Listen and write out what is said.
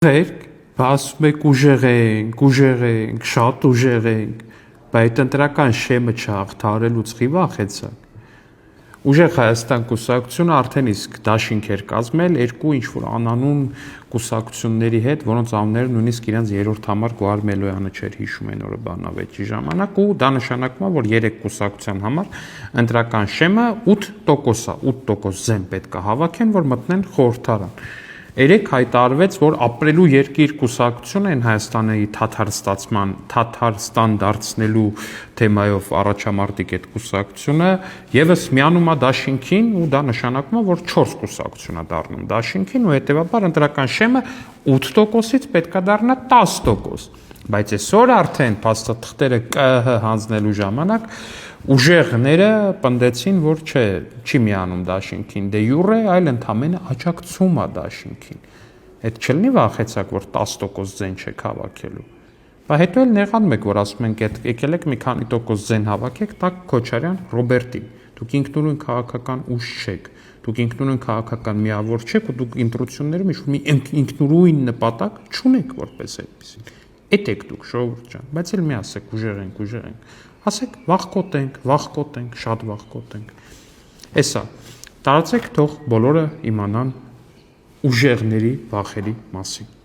Ղերք, ասում եք ուժեղ ենք, շատ ուժեղ ենք, բայց ընտրական շեմը չհաղթահարելուց խի վախեցաք։ Ուժեղ Հայաստան կուսակցությունը արդեն իսկ դաշինք էր կազմել երկու ինչ-որ անանուն կուսակցությունների հետ, որոնց անունները նույնիսկ իրենց երրորդ համար Գոհար Մելոյանը չէր հիշում այն օրը բանավեճի ժամանակ, ու դա նշանակում է, որ 3 կուսակցության համար ընտրական շեմը 8% է, 8% զեն պետք է հավաքեն, որ մտնեն խորհրդարան։ Երեք հայտարարվեց, որ ապրելու երկիր կուսակցությունը այն Հայաստանի Թաթարստան դարձնելու թեմայով առաջամարտիկ այդ կուսակցությունը եւս միանում է դաշինքին, ու դա նշանակում է, որ 4 կուսակցություն է դառնում դաշինքին, ու հետեւաբար ընտրական շեմը 8%-ից պետք է դառնա 10%։ Բայց այսօր արդեն փաստաթղթերը ԿՀ հանձնելու ժամանակ ուժեղները պնդեցին, որ չի միանում դաշինքին դե յուրե, այլ ընդամենը աջակցում է դաշինքին։ Այդ չլինի վախեցակ, որ 10% զեն չեք հավաքելու։ Բայց հետո էլ նեղանում եք, որ ասում ենք, եկել եք մի քանի տոկոս զեն հավաքեք, տակ Քոչարյան Ռոբերտին։ Դուք ինքնուրույն քաղաքական ուժ չեք, դուք ինքնուրույն քաղաքական միավոր չեք, ու դուք ընտրություններում ինչ-որ մի ինքնուրույն նպատակ չունեք որպես այդպեսին։ Էդ եք դուք, ժողովուրդ ջան, բայց էլ մի ասեք ուժեղ ենք։ Ասեք վախկոտ ենք, շատ վախկոտ ենք։ Էսա, տարածեք թող բոլորը իմանան ուժեղների վախերի մասին։